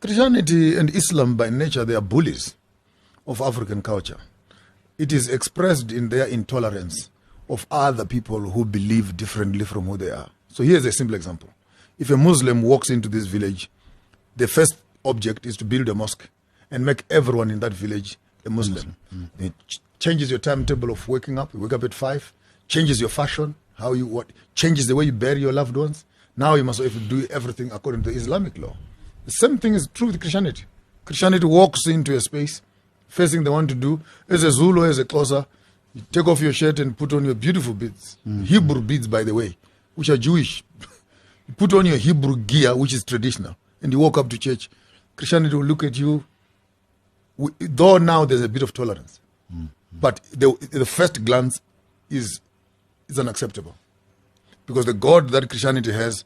Christianity and Islam by nature, they are bullies of African culture. It is expressed in their intolerance of other people who believe differently from who they are. So here's a simple example. If a Muslim walks into this village, the first object is to build a mosque and make everyone in that village a Muslim. It changes your timetable of waking up. You wake up at 5, changes your fashion, changes the way you bury your loved ones. Now you must do everything according to Islamic law. The same thing is true with Christianity. Christianity walks into a space, facing the one to do, as a Zulu, as a Xhosa, you take off your shirt and put on your beautiful beads. Hebrew beads, by the way, which are Jewish. You put on your Hebrew gear, which is traditional, and you walk up to church. Christianity will look at you, though now there's a bit of tolerance. But the first glance is unacceptable. Because the God that Christianity has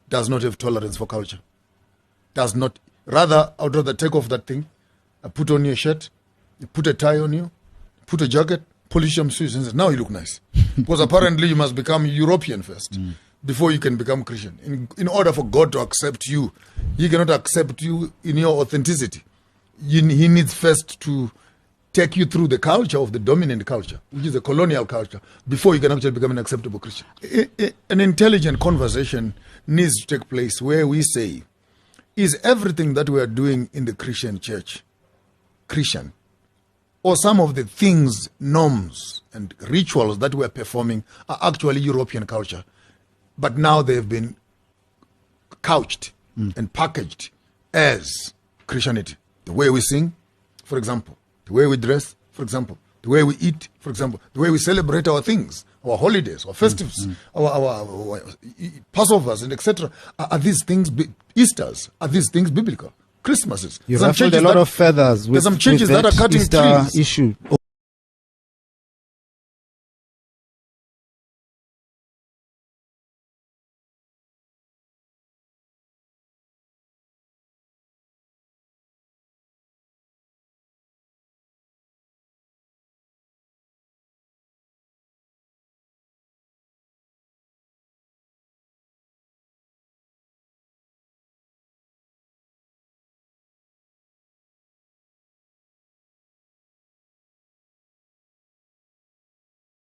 does not have tolerance for culture. Does not. Rather, I would rather take off that thing, put on your shirt, put a tie on you, put a jacket, polish your shoes, and say, now you look nice. Because apparently you must become European first before you can become Christian. In order for God to accept you, He cannot accept you in your authenticity. He needs first to take you through the culture of the dominant culture, which is the colonial culture, before you can actually become an acceptable Christian. An intelligent conversation needs to take place where we say, is everything that we are doing in the Christian church Christian? Or some of the things, norms, and rituals that we are performing are actually European culture, but now they've been couched and packaged as Christianity. The way we sing, for example, the way we dress, for example, the way we eat, for example, the way we celebrate our things, our holidays, our festivals, our Passovers, and etc. Are these things, Easters, are these things biblical? Christmases. You ruffled a lot of feathers with some changes that are cutting Easter trees. issue.